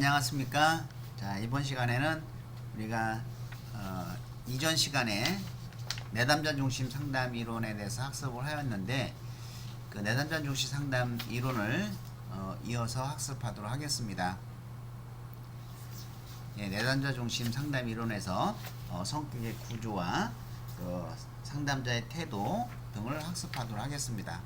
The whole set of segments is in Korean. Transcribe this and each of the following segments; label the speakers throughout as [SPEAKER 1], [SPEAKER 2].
[SPEAKER 1] 안녕하십니까. 자, 이번 시간에는 우리가 이전 시간에 내담자 중심 상담 이론에 대해서 학습을 하였는데, 그 내담자 중심 상담 이론을 이어서 학습하도록 하겠습니다. 예, 내담자 중심 상담 이론에서 성격의 구조와 그 상담자의 태도 등을 학습하도록 하겠습니다.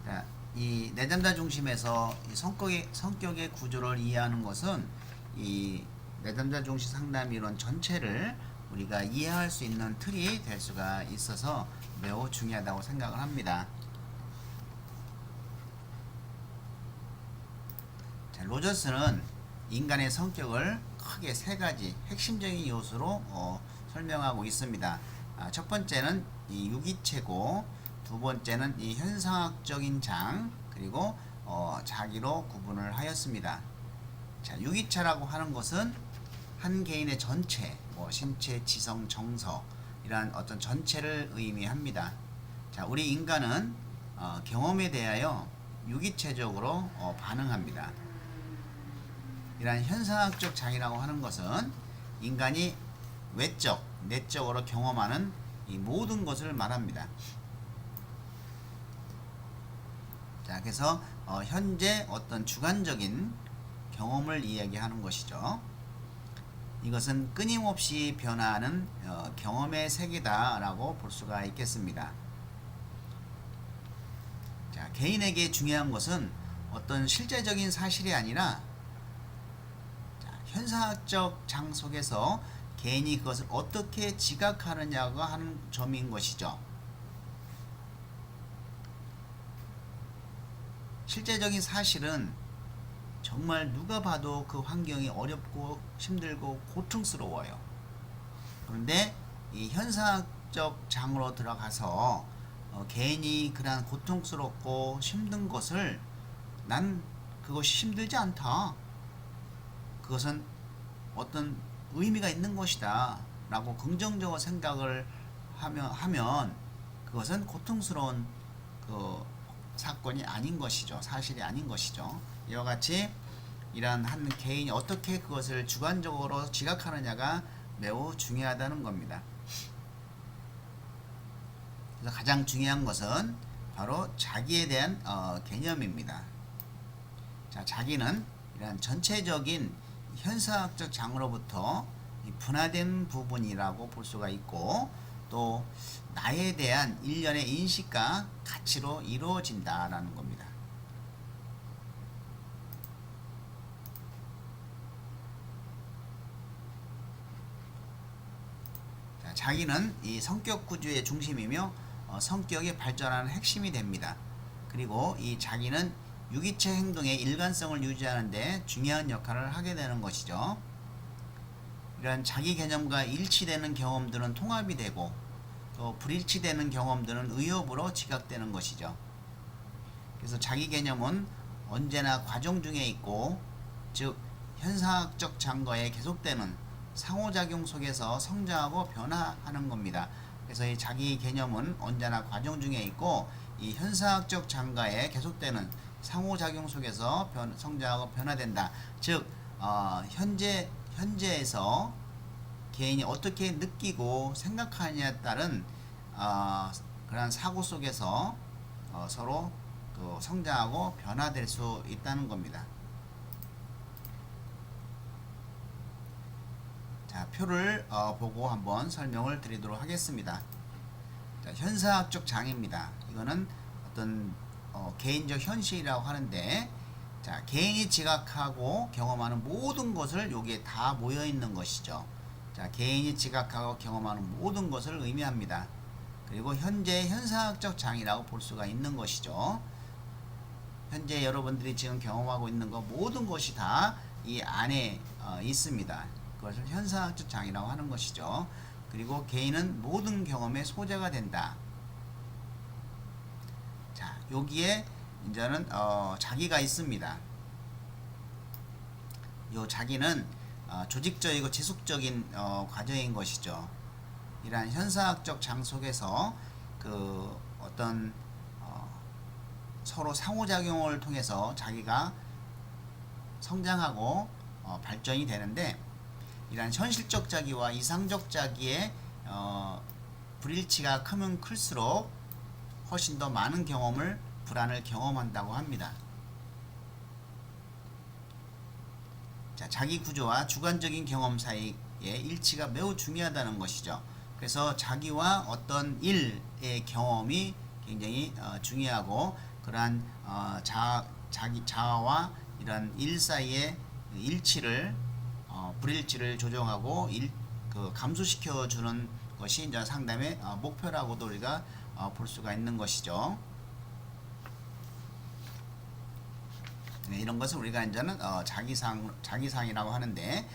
[SPEAKER 1] 자, 이 내담자 중심에서 이 성격의 구조를 이해하는 것은 이 내담자 중심 상담 이론 전체를 우리가 이해할 수 있는 틀이 될 수가 있어서 매우 중요하다고 생각을 합니다. 자, 로저스는 인간의 성격을 크게 세 가지 핵심적인 요소로 설명하고 있습니다. 첫 번째는 이 유기체고, 두 번째는 이 현상학적인 장, 그리고 자기로 구분을 하였습니다. 자, 유기체라고 하는 것은 한 개인의 전체, 신체, 지성, 정서 이러한 어떤 전체를 의미합니다. 자, 우리 인간은 경험에 대하여 유기체적으로 반응합니다. 이러한 현상학적 장이라고 하는 것은 인간이 외적, 내적으로 경험하는 이 모든 것을 말합니다. 자, 그래서 현재 어떤 주관적인 경험을 이야기하는 것이죠. 이것은 끊임없이 변화하는 경험의 세계다라고 볼 수가 있겠습니다. 자, 개인에게 중요한 것은 어떤 실제적인 사실이 아니라 현상학적 장 속에서 개인이 그것을 어떻게 지각하느냐가 하는 점인 것이죠. 실제적인 사실은 정말 누가 봐도 그 환경이 어렵고 힘들고 고통스러워요. 그런데 이 현상학적 장으로 들어가서 개인이 그러한 고통스럽고 힘든 것을 난 그것이 힘들지 않다, 그것은 어떤 의미가 있는 것이다 라고 긍정적으로 생각을 하면 그것은 고통스러운 그 사건이 아닌 것이죠. 사실이 아닌 것이죠. 이와 같이 이러한 한 개인이 어떻게 그것을 주관적으로 지각하느냐가 매우 중요하다는 겁니다. 그래서 가장 중요한 것은 바로 자기에 대한 개념입니다. 자, 자기는 이러한 전체적인 현상학적 장으로부터 분화된 부분이라고 볼 수가 있고, 또 나에 대한 일련의 인식과 가치로 이루어진다라는 겁니다. 자, 자기는 이 성격 구조의 중심이며 성격이 발전하는 핵심이 됩니다. 그리고 이 자기는 유기체 행동의 일관성을 유지하는 데 중요한 역할을 하게 되는 것이죠. 이러한 자기 개념과 일치되는 경험들은 통합이 되고, 또 불일치되는 경험들은 의협으로 지각되는 것이죠. 그래서 자기 개념은 언제나 과정 중에 있고, 즉 현상학적 장과의 계속되는 상호작용 속에서 성장하고 변화하는 겁니다. 그래서 이 자기 개념은 언제나 과정 중에 있고, 이 현상학적 장과의 계속되는 상호작용 속에서 성장하고 변화된다. 즉 현재에서 개인이 어떻게 느끼고 생각하느냐에 따른 그러한 사고 속에서 서로 또 성장하고 변화될 수 있다는 겁니다. 자, 표를 보고 한번 설명을 드리도록 하겠습니다. 자, 현상학적 장입니다. 이거는 어떤 개인적 현실이라고 하는데, 자, 개인이 지각하고 경험하는 모든 것을 여기에 다 모여 있는 것이죠. 자, 개인이 지각하고 경험하는 모든 것을 의미합니다. 그리고 현재 현상학적 장이라고 볼 수가 있는 것이죠. 현재 여러분들이 지금 경험하고 있는 것 모든 것이 다 이 안에 있습니다. 그것을 현상학적 장이라고 하는 것이죠. 그리고 개인은 모든 경험의 소재가 된다. 자, 여기에 이제는 자기가 있습니다. 요 자기는 조직적이고 지속적인 과정인 것이죠. 이러한 현상학적 장 속에서 그 어떤 서로 상호작용을 통해서 자기가 성장하고 발전이 되는데, 이러한 현실적 자기와 이상적 자기의 불일치가 크면 클수록 훨씬 더 많은 불안을 경험한다고 합니다. 자, 자기 구조와 주관적인 경험 사이의 일치가 매우 중요하다는 것이죠. 그래서 자기와 어떤 일의 경험이 굉장히 중요하고, 그러한 자기 자아와 이런 일 사이의 일치를 불일치를 조정하고 감소시켜 주는 것이 이제 상담의 목표라고도 우리가 볼 수가 있는 것이죠. 네, 이런 것을 우리가 이제는 자기상이라고 하는데,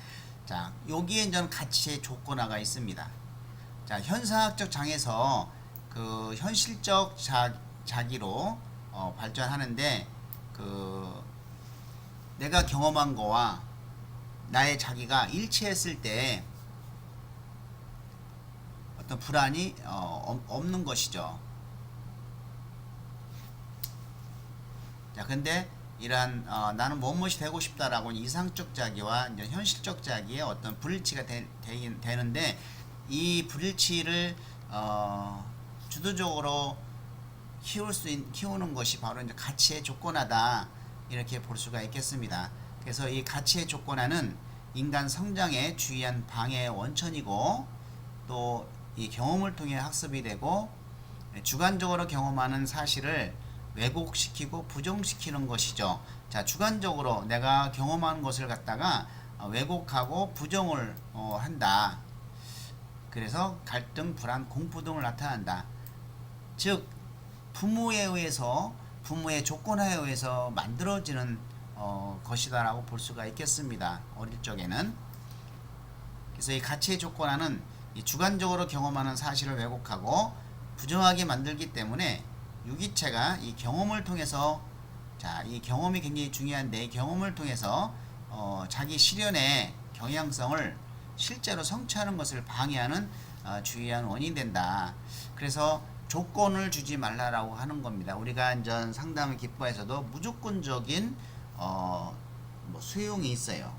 [SPEAKER 1] 자, 여기에 이제는 가치의 조건화가 있습니다. 자, 현상학적 장에서 그 현실적 자기로 발전하는데, 내가 경험한 거와 나의 자기가 일치했을 때 어떤 불안이 없는 것이죠. 자, 근데 이러한 나는 무엇이 되고 싶다라고 이상적 자기와 이제 현실적 자기의 어떤 불일치가 되는데, 이 불일치를 주도적으로 키우는 것이 바로 이제 가치의 조건화다, 이렇게 볼 수가 있겠습니다. 그래서 이 가치의 조건화는 인간 성장에 주의한 방해의 원천이고, 또 이 경험을 통해 학습이 되고, 주관적으로 경험하는 사실을 왜곡시키고 부정시키는 것이죠. 자, 주관적으로 내가 경험한 것을 갖다가 왜곡하고 부정을 한다. 그래서 갈등, 불안, 공포 등을 나타난다. 즉, 부모의 조건화에 의해서 만들어지는 것이다라고 볼 수가 있겠습니다. 어릴 적에는. 그래서 이 가치의 조건화는 이 주관적으로 경험하는 사실을 왜곡하고 부정하게 만들기 때문에 유기체가 이 경험을 통해서, 자, 이 경험이 굉장히 중요한데, 이 경험을 통해서 자기 실현의 경향성을 실제로 성취하는 것을 방해하는 주요한 원인이 된다. 그래서 조건을 주지 말라라고 하는 겁니다. 우리가 이제 상담 기법에서도 무조건적인 수용이 있어요.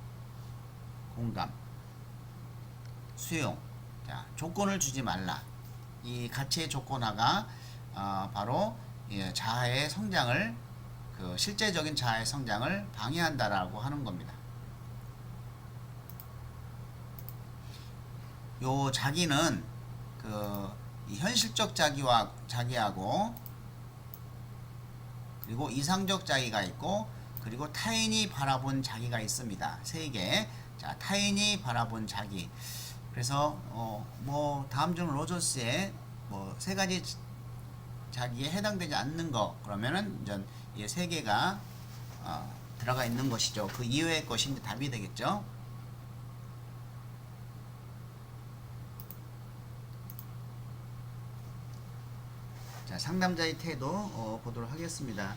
[SPEAKER 1] 공감, 수용. 자, 조건을 주지 말라. 이 가치의 조건화가 바로 자아의 성장을, 실제적인 자아의 성장을 방해한다라고 하는 겁니다. 요 자기는 이 현실적 자기하고 그리고 이상적 자기가 있고, 그리고 타인이 바라본 자기가 있습니다. 세 개. 자, 타인이 바라본 자기. 그래서 다음 중 로저스의 세 가지 자기에 해당되지 않는 거, 그러면은 이제 이 세 개가 들어가 있는 것이죠. 그 이외의 것이 이제 답이 되겠죠. 자, 상담자의 태도 보도록 하겠습니다.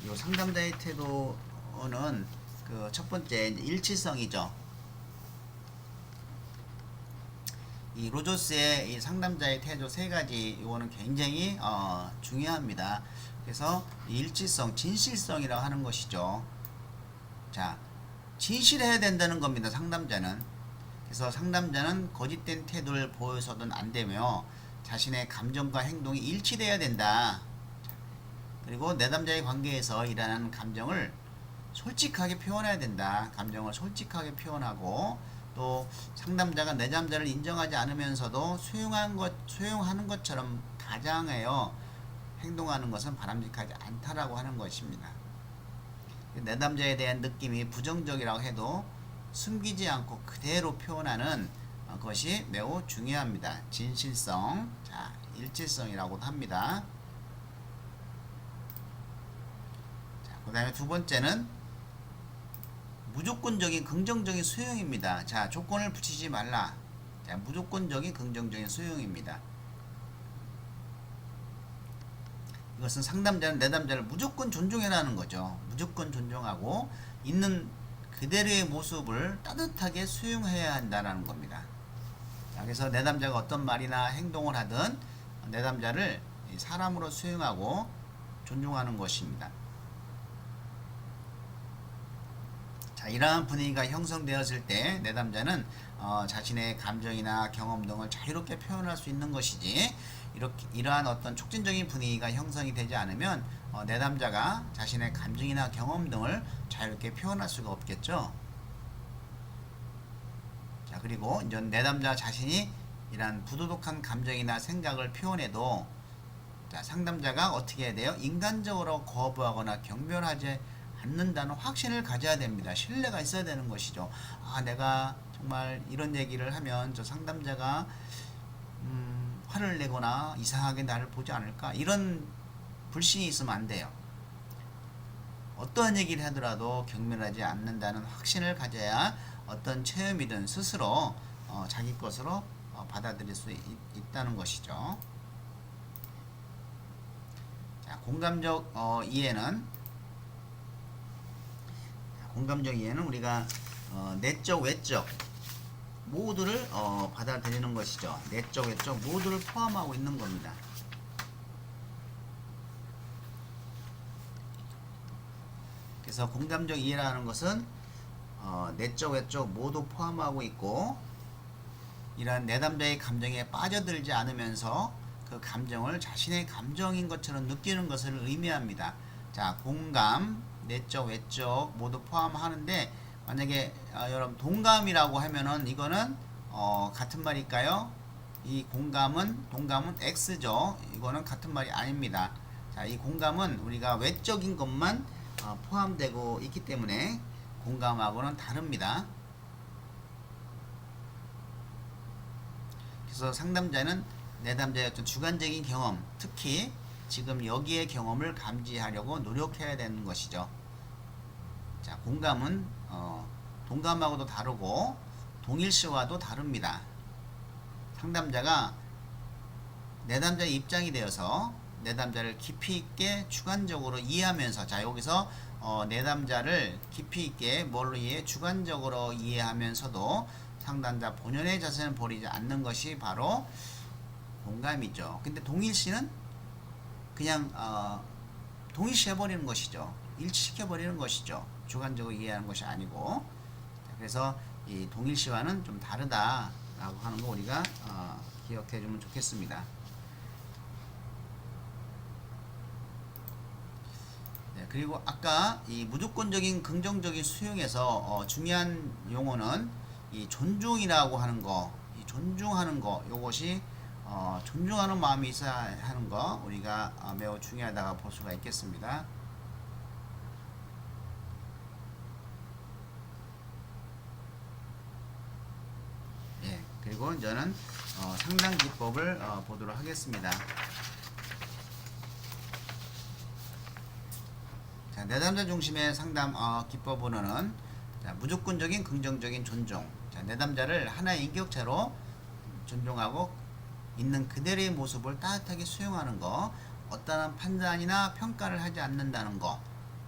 [SPEAKER 1] 이 상담자의 태도는 첫 번째 일치성이죠. 이 로저스의 이 상담자의 태도 세 가지, 이거는 굉장히 중요합니다. 그래서 일치성, 진실성이라고 하는 것이죠. 자, 진실해야 된다는 겁니다. 상담자는. 그래서 상담자는 거짓된 태도를 보여서는 안 되며 자신의 감정과 행동이 일치돼야 된다. 그리고 내담자의 관계에서 일어나는 감정을 솔직하게 표현해야 된다. 감정을 솔직하게 표현하고, 또 상담자가 내담자를 인정하지 않으면서도 수용하는 것처럼 가장하여 행동하는 것은 바람직하지 않다라고 하는 것입니다. 내담자에 대한 느낌이 부정적이라고 해도 숨기지 않고 그대로 표현하는 것이 매우 중요합니다. 진실성, 자, 일치성이라고도 합니다. 자, 그 다음에 두 번째는 무조건적인 긍정적인 수용입니다. 자, 조건을 붙이지 말라. 자, 무조건적인 긍정적인 수용입니다. 이것은 상담자는 내담자를 무조건 존중해라는 거죠. 무조건 존중하고 있는 그대로의 모습을 따뜻하게 수용해야 한다는 겁니다. 자, 그래서 내담자가 어떤 말이나 행동을 하든 내담자를 사람으로 수용하고 존중하는 것입니다. 자, 이러한 분위기가 형성되었을 때 내담자는 자신의 감정이나 경험 등을 자유롭게 표현할 수 있는 것이지, 이러한 어떤 촉진적인 분위기가 형성이 되지 않으면 내담자가 자신의 감정이나 경험 등을 자유롭게 표현할 수가 없겠죠. 자, 그리고 이제 내담자 자신이 이러한 부도덕한 감정이나 생각을 표현해도, 자, 상담자가 어떻게 해야 돼요? 인간적으로 거부하거나 경멸하지 않는다는 확신을 가져야 됩니다. 신뢰가 있어야 되는 것이죠. 아, 내가 정말 이런 얘기를 하면 저 상담자가 화를 내거나 이상하게 나를 보지 않을까, 이런 불신이 있으면 안 돼요. 어떠한 얘기를 하더라도 경멸하지 않는다는 확신을 가져야 어떤 체험이든 스스로 자기 것으로 받아들일 수 있다는 것이죠. 자, 공감적 이해는 우리가 내적, 외적 모두를 받아들이는 것이죠. 내적, 외적 모두를 포함하고 있는 겁니다. 그래서 공감적 이해라는 것은 내적, 외적 모두 포함하고 있고, 이러한 내담자의 감정에 빠져들지 않으면서 그 감정을 자신의 감정인 것처럼 느끼는 것을 의미합니다. 자, 공감, 내적, 외적 모두 포함하는데, 만약에 여러분 동감이라고 하면은 이거는 같은 말일까요? 이 동감은 X죠. 이거는 같은 말이 아닙니다. 자, 이 공감은 우리가 외적인 것만 포함되고 있기 때문에 공감하고는 다릅니다. 그래서 상담자는 내담자의 어떤 주관적인 경험, 특히 지금 여기의 경험을 감지하려고 노력해야 되는 것이죠. 자, 공감은 동감하고도 다르고 동일시와도 다릅니다. 상담자가 내담자의 입장이 되어서 내담자를 깊이 있게 주관적으로 이해하면서, 자, 여기서 내담자를 깊이 있게 뭘로 이해해? 주관적으로 이해하면서도 상담자 본연의 자세는 버리지 않는 것이 바로 공감이죠. 근데 동일시는 그냥 동일시 해버리는 것이죠. 일치시켜버리는 것이죠. 주관적으로 이해하는 것이 아니고. 그래서 이 동일시와는 좀 다르다라고 하는 거 우리가 기억해 주면 좋겠습니다. 네, 그리고 아까 이 무조건적인 긍정적인 수용에서 중요한 용어는 이 존중이라고 하는 거, 이 존중하는 거, 요것이 존중하는 마음이 있어야 하는 거 우리가 매우 중요하다고 볼 수가 있겠습니다. 예, 그리고 저는 상담 기법을 보도록 하겠습니다. 자, 내담자 중심의 상담 기법으로는, 자, 무조건적인 긍정적인 존중. 자, 내담자를 하나의 인격체로 존중하고 있는 그대로의 모습을 따뜻하게 수용하는 거, 어떠한 판단이나 평가를 하지 않는다는 거.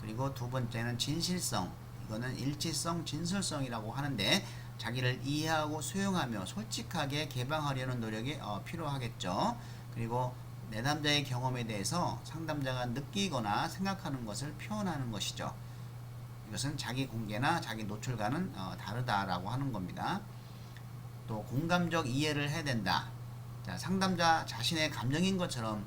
[SPEAKER 1] 그리고 두 번째는 진실성. 이거는 일치성, 진실성이라고 하는데, 자기를 이해하고 수용하며 솔직하게 개방하려는 노력이 필요하겠죠. 그리고 내담자의 경험에 대해서 상담자가 느끼거나 생각하는 것을 표현하는 것이죠. 이것은 자기 공개나 자기 노출과는 다르다라고 하는 겁니다. 또 공감적 이해를 해야 된다. 자, 상담자 자신의 감정인 것처럼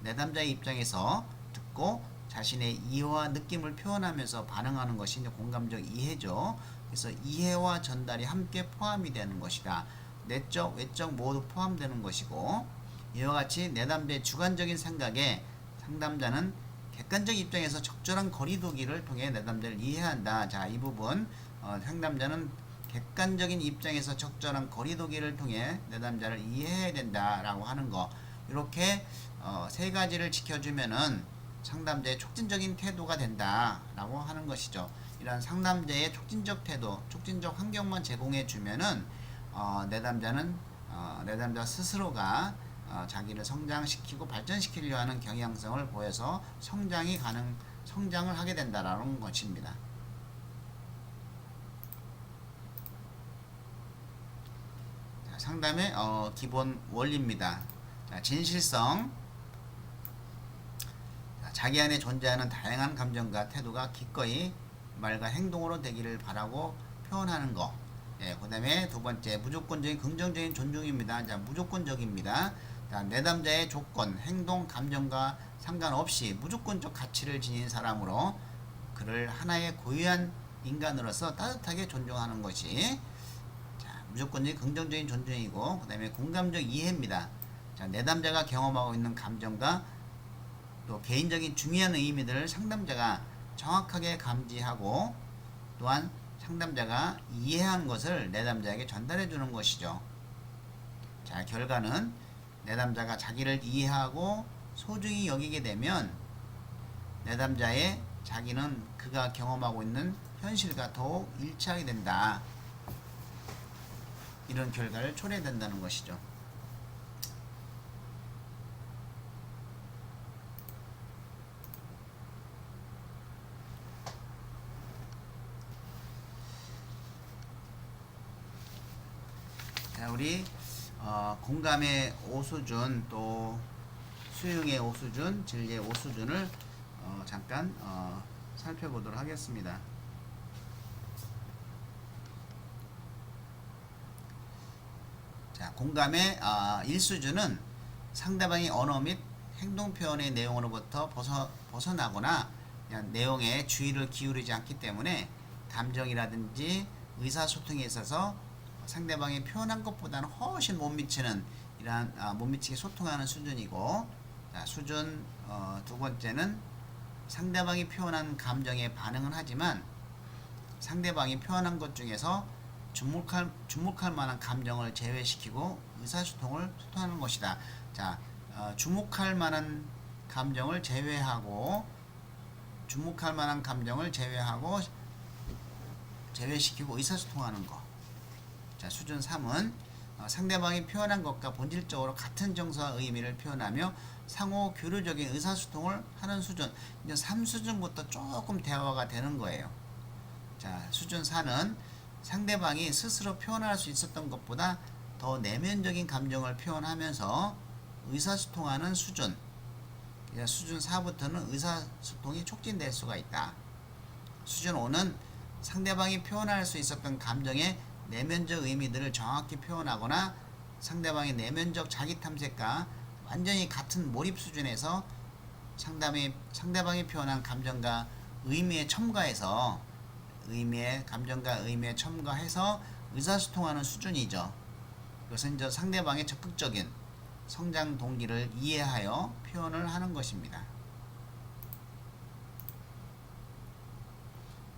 [SPEAKER 1] 내담자의 입장에서 듣고 자신의 이해와 느낌을 표현하면서 반응하는 것이 이제 공감적 이해죠. 그래서 이해와 전달이 함께 포함이 되는 것이다. 내적, 외적 모두 포함되는 것이고, 이와 같이 내담자의 주관적인 생각에 상담자는 객관적 입장에서 적절한 거리두기를 통해 내담자를 이해한다. 자, 이 부분 상담자는 객관적인 입장에서 적절한 거리두기를 통해 내담자를 이해해야 된다라고 하는 거, 이렇게 세 가지를 지켜주면은 상담자의 촉진적인 태도가 된다라고 하는 것이죠. 이러한 상담자의 촉진적 태도, 촉진적 환경만 제공해 주면은 내담자 스스로가 자기를 성장시키고 발전시키려 하는 경향성을 보여서 성장을 하게 된다라는 것입니다. 자, 상담의 기본 원리입니다. 자, 진실성. 자, 자기 안에 존재하는 다양한 감정과 태도가 기꺼이 말과 행동으로 되기를 바라고 표현하는 거. 예, 그 다음에 두 번째, 무조건적인 긍정적인 존중입니다. 자, 무조건적입니다. 자, 내담자의 조건, 행동, 감정과 상관없이 무조건적 가치를 지닌 사람으로 그를 하나의 고유한 인간으로서 따뜻하게 존중하는 것이, 자, 무조건적인 긍정적인 존중이고, 그 다음에 공감적 이해입니다. 자, 내담자가 경험하고 있는 감정과 또 개인적인 중요한 의미들을 상담자가 정확하게 감지하고 또한 상담자가 이해한 것을 내담자에게 전달해 주는 것이죠. 자, 결과는 내담자가 자기를 이해하고 소중히 여기게 되면 내담자의 자기는 그가 경험하고 있는 현실과 더욱 일치하게 된다. 이런 결과를 초래된다는 것이죠. 자, 우리 공감의 5수준 또 수용의 5수준, 진리의 5수준을 잠깐 살펴보도록 하겠습니다. 자, 공감의 1수준은 상대방의 언어 및 행동 표현의 내용으로부터 벗어나거나 그냥 내용에 주의를 기울이지 않기 때문에 감정이라든지 의사소통에 있어서 상대방이 표현한 것보다는 훨씬 못 미치는 이러한 못 미치게 소통하는 수준이고, 자, 수준 두 번째는 상대방이 표현한 감정에 반응은 하지만 상대방이 표현한 것 중에서 주목할 만한 감정을 제외시키고 의사소통을 소통하는 것이다. 자, 주목할 만한 감정을 제외하고 제외시키고 의사소통하는 것. 자, 수준 3은 상대방이 표현한 것과 본질적으로 같은 정서와 의미를 표현하며 상호 교류적인 의사소통을 하는 수준. 이제 3수준부터 조금 대화가 되는 거예요. 자, 수준 4는 상대방이 스스로 표현할 수 있었던 것보다 더 내면적인 감정을 표현하면서 의사소통하는 수준. 수준 4부터는 의사소통이 촉진될 수가 있다. 수준 5는 상대방이 표현할 수 있었던 감정의 내면적 의미들을 정확히 표현하거나 상대방의 내면적 자기 탐색과 완전히 같은 몰입 수준에서 상대방이 표현한 감정과 의미에 첨가해서 의사소통하는 수준이죠. 이것은 이제 상대방의 적극적인 성장 동기를 이해하여 표현을 하는 것입니다.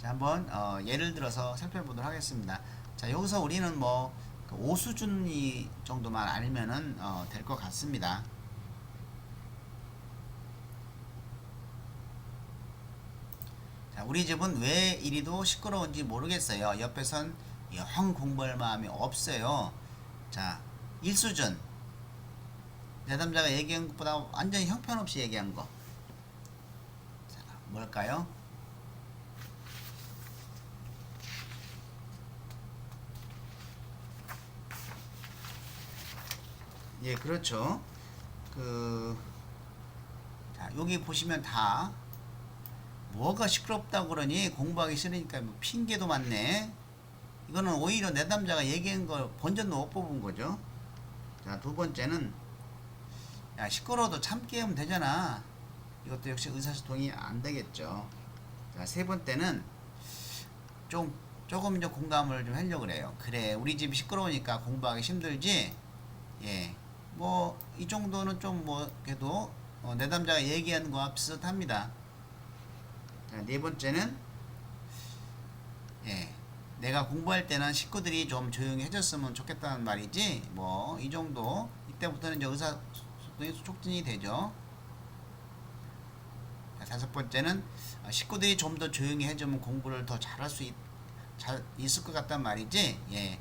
[SPEAKER 1] 자, 한번 예를 들어서 살펴보도록 하겠습니다. 자, 여기서 우리는 뭐 5수준이 정도만 알면은 될 것 같습니다. 자, 우리 집은 왜 이리도 시끄러운지 모르겠어요. 옆에선 영 공부할 마음이 없어요. 자, 1수준. 내담자가 얘기한 것보다 완전히 형편없이 얘기한 거. 자, 뭘까요? 예, 그렇죠. 자, 여기 보시면 다 뭐가 시끄럽다고 그러니 공부하기 싫으니까 뭐 핑계도 많네. 이거는 오히려 내담자가 얘기한 걸 본전도 못 뽑은 거죠. 자, 두 번째는 야, 시끄러워도 참게 하면 되잖아. 이것도 역시 의사소통이 안 되겠죠. 자, 세 번째는 조금 이제 공감을 좀 하려고 그래요. 그래, 우리 집이 시끄러우니까 공부하기 힘들지. 예, 뭐 이 정도는 좀 뭐 그래도 내담자가 얘기하는 거와 비슷합니다. 자, 네 번째는 예, 내가 공부할 때는 식구들이 좀 조용히 해줬으면 좋겠다는 말이지. 뭐 이 정도. 이때부터는 이제 의사소통이 촉진이 되죠. 자, 다섯 번째는 식구들이 좀 더 조용히 해주면 공부를 더 잘할 수 있을 것 같단 말이지. 예,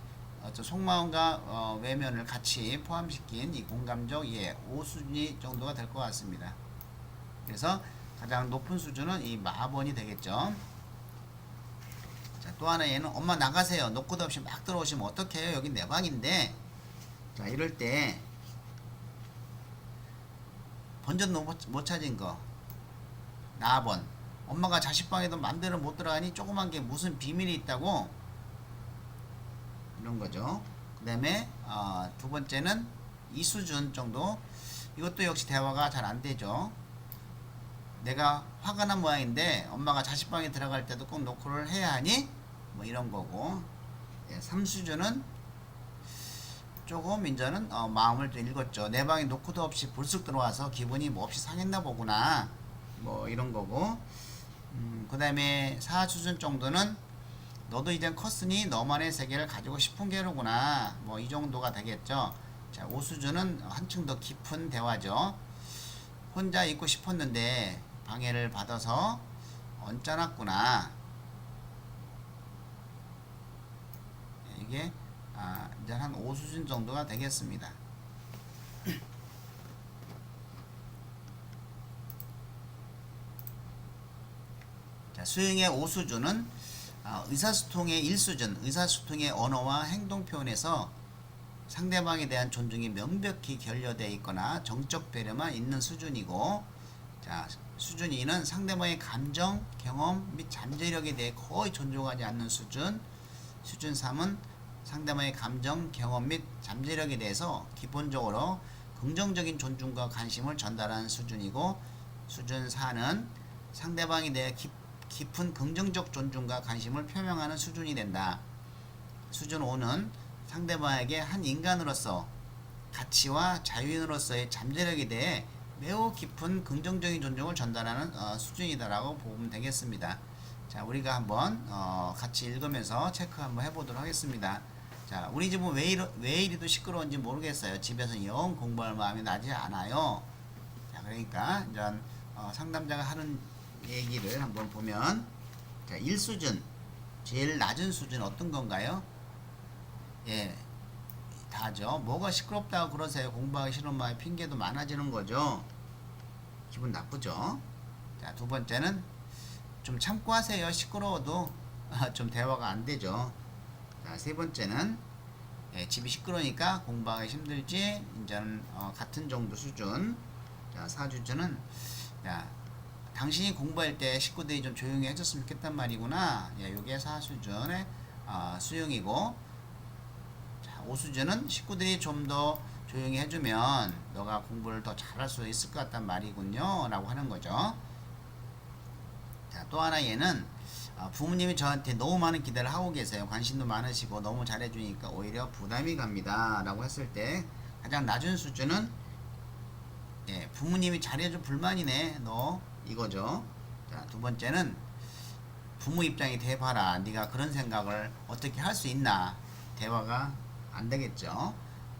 [SPEAKER 1] 속마음과 외면을 같이 포함시킨 이 공감적 5수준이 정도가 될 것 같습니다. 그래서 가장 높은 수준은 이 마번이 되겠죠. 자, 또 하나 얘는 엄마 나가세요. 노크도 없이 막 들어오시면 어떡해요? 여기 내 방인데. 자, 이럴 때 본전 못 찾은 거 나번 엄마가 자식 방에도 맘대로 못 들어가니 조그만 게 무슨 비밀이 있다고, 이런 거죠. 그 다음에 두 번째는 이 수준 정도. 이것도 역시 대화가 잘 안 되죠. 내가 화가 난 모양인데 엄마가 자식 방에 들어갈 때도 꼭 노크를 해야 하니, 뭐 이런 거고. 3수준은 조금 이제는 마음을 좀 읽었죠. 내 방에 노크도 없이 불쑥 들어와서 기분이 뭐 없이 상했나 보구나, 뭐 이런 거고. 그 다음에 4수준 정도는 너도 이젠 컸으니 너만의 세계를 가지고 싶은 게로구나, 뭐 이 정도가 되겠죠. 자, 5수준은 한층 더 깊은 대화죠. 혼자 있고 싶었는데 방해를 받아서 언짢았구나. 이게 이제 한 5수준 정도가 되겠습니다. 자, 수행의 5수준은 의사소통의 1수준, 의사소통의 언어와 행동 표현에서 상대방에 대한 존중이 명백히 결여되어 있거나 정적 배려만 있는 수준이고, 자, 수준 2는 상대방의 감정, 경험 및 잠재력에 대해 거의 존중하지 않는 수준. 수준 3은 상대방의 감정, 경험 및 잠재력에 대해서 기본적으로 긍정적인 존중과 관심을 전달하는 수준이고, 수준 4는 상대방에 대해 깊은 긍정적 존중과 관심을 표명하는 수준이 된다. 수준 5는 상대방에게 한 인간으로서 가치와 자유인으로서의 잠재력에 대해 매우 깊은 긍정적인 존중을 전달하는 수준이다라고 보면 되겠습니다. 자, 우리가 한번 같이 읽으면서 체크 한번 해보도록 하겠습니다. 자, 우리 집은 왜 이리도 시끄러운지 모르겠어요. 집에서 영 공부할 마음이 나지 않아요. 자, 그러니까 이제 상담자가 하는 얘기를 한번 보면, 자, 1수준, 제일 낮은 수준 어떤 건가요? 예, 다죠. 뭐가 시끄럽다고 그러세요? 공부하기 싫은 마음에 핑계도 많아지는 거죠. 기분 나쁘죠. 자, 두 번째는 좀 참고 하세요. 시끄러워도 좀 대화가 안 되죠. 자, 세 번째는 집이 시끄러우니까 공부하기 힘들지, 이제는 같은 정도 수준. 자, 4주준은 당신이 공부할 때 식구들이 좀 조용히 해줬으면 좋겠단 말이구나. 요게 4수준의 수용이고, 자, 5수준은 식구들이 좀 더 조용히 해주면 너가 공부를 더 잘할 수 있을 것 같단 말이군요 라고 하는 거죠. 자, 또 하나 얘는 부모님이 저한테 너무 많은 기대를 하고 계세요. 관심도 많으시고 너무 잘해주니까 오히려 부담이 갑니다 라고 했을 때, 가장 낮은 수준은 부모님이 잘해줘 불만이네 너, 이거죠. 자, 두 번째는 부모 입장이 돼봐라. 네가 그런 생각을 어떻게 할 수 있나. 대화가 안 되겠죠.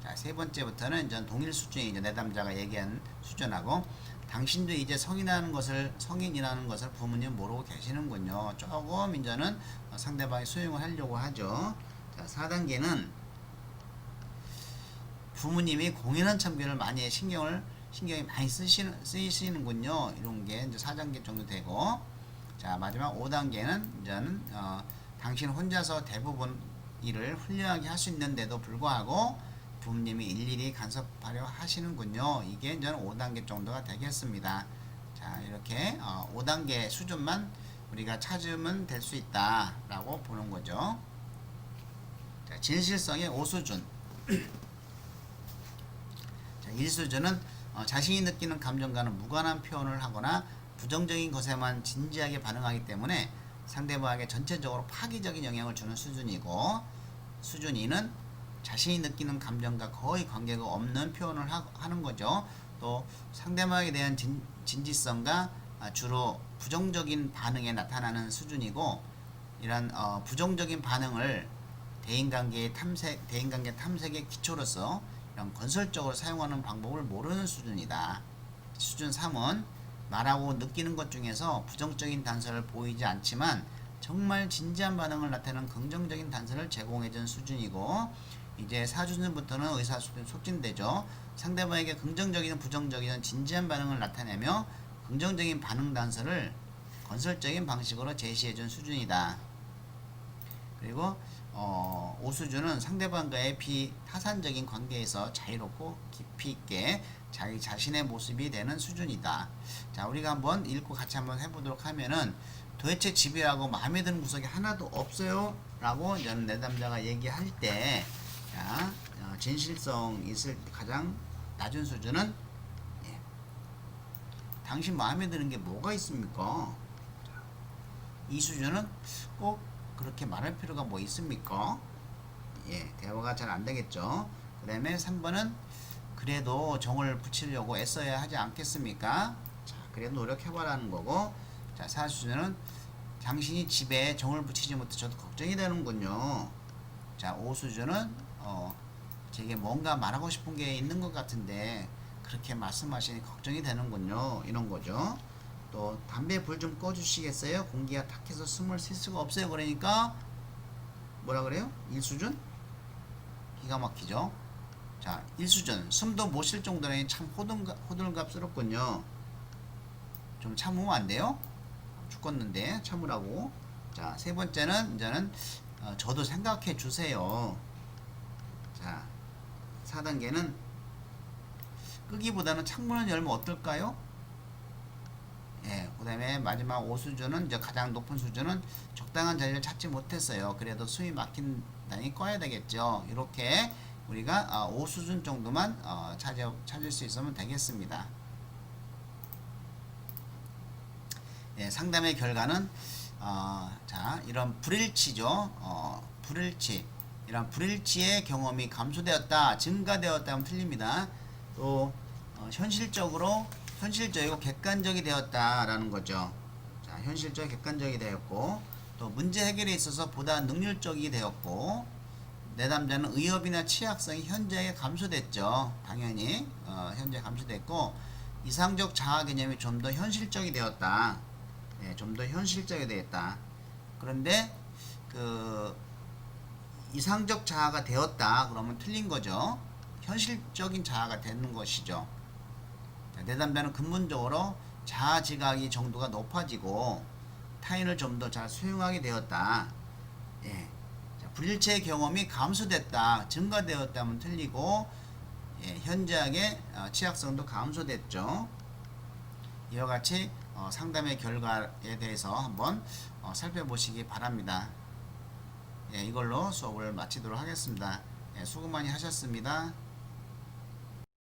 [SPEAKER 1] 자, 세 번째부터는 이제 동일 수준이죠. 내담자가 얘기한 수준하고, 당신도 이제 성인이라는 것을 부모님 모르고 계시는군요. 조금 이제는 상대방이 수용을 하려고 하죠. 자, 4단계는 부모님이 공연한 참견을 많이 신경이 많이 쓰이시는군요. 이런 게 이제 4단계 정도 되고, 자, 마지막 5단계는 이제는 당신 혼자서 대부분 일을 훌륭하게 할 수 있는데도 불구하고 부모님이 일일이 간섭하려 하시는군요. 이게 이제 5단계 정도가 되겠습니다. 자, 이렇게 5단계 수준만 우리가 찾으면 될 수 있다라고 보는 거죠. 자, 진실성의 5수준. 자, 1수준은 자신이 느끼는 감정과는 무관한 표현을 하거나 부정적인 것에만 진지하게 반응하기 때문에 상대방에게 전체적으로 파기적인 영향을 주는 수준이고, 수준 2는 자신이 느끼는 감정과 거의 관계가 없는 표현을 하는 거죠. 또 상대방에 대한 진지성과 주로 부정적인 반응에 나타나는 수준이고, 이런 부정적인 반응을 대인관계 탐색의 기초로서 이런 건설적으로 사용하는 방법을 모르는 수준이다. 수준 3은 말하고 느끼는 것 중에서 부정적인 단서를 보이지 않지만 정말 진지한 반응을 나타내는 긍정적인 단서를 제공해준 수준이고, 이제 4수준부터는 의사소통이 촉진되죠. 상대방에게 긍정적이든 부정적이든 진지한 반응을 나타내며 긍정적인 반응 단서를 건설적인 방식으로 제시해준 수준이다. 그리고 5수준은 상대방과의 비타산적인 관계에서 자유롭고 깊이 있게 자기 자신의 모습이 되는 수준이다. 자, 우리가 한번 읽고 같이 한번 해보도록 하면은 도대체 집이라고 마음에 드는 구석이 하나도 없어요 라고 저는 내담자가 얘기할 때, 자, 진실성 있을 때 가장 낮은 수준은, 예, 당신 마음에 드는 게 뭐가 있습니까? 이 수준은 꼭 그렇게 말할 필요가 뭐 있습니까? 예, 대화가 잘 안 되겠죠. 그 다음에 3번은 그래도 정을 붙이려고 애써야 하지 않겠습니까? 자, 그래도 노력해봐라는 거고. 자, 4수준은 당신이 집에 정을 붙이지 못해 저도 걱정이 되는군요. 자, 5수준은 제게 뭔가 말하고 싶은 게 있는 것 같은데 그렇게 말씀하시니 걱정이 되는군요. 이런 거죠. 또 담배 불 좀 꺼주시겠어요? 공기가 탁해서 숨을 쉴 수가 없어요. 그러니까 뭐라 그래요? 1수준? 기가 막히죠. 자, 1수준 숨도 못 쉴 정도라니 참 호들갑스럽군요. 좀 참으면 안 돼요? 죽겠는데 참으라고. 자, 세 번째는 이제는 저도 생각해 주세요. 자, 4단계는 끄기보다는 창문을 열면 어떨까요? 예, 그 다음에 마지막 5수준은 이제 가장 높은 수준은 적당한 자리를 찾지 못했어요. 그래도 숨이 막힌다니 꺼야 되겠죠. 이렇게 우리가 5수준 정도만 찾을 수 있으면 되겠습니다. 예, 상담의 결과는 자, 이런 불일치죠. 불일치, 이런 불일치의 경험이 감소되었다, 증가되었다 하면 틀립니다. 또 현실적이고 객관적이 되었다라는 거죠. 자, 현실적 객관적이 되었고, 또 문제 해결에 있어서 보다 능률적이 되었고, 내담자는 의협이나 취약성이 현저하게 감소됐죠. 당연히 현재 감소됐고, 이상적 자아 개념이 좀 더 현실적이 되었다. 네, 좀 더 현실적이 되었다. 그런데 그 이상적 자아가 되었다 그러면 틀린 거죠. 현실적인 자아가 되는 것이죠. 내담자는 근본적으로 자아 지각이 정도가 높아지고 타인을 좀 더 잘 수용하게 되었다. 예. 자, 불일체의 경험이 감소됐다, 증가되었다 하면 틀리고, 예, 현저하게 취약성도 감소됐죠. 이와 같이 상담의 결과에 대해서 한번 살펴보시기 바랍니다. 예, 이걸로 수업을 마치도록 하겠습니다. 예, 수고 많이 하셨습니다.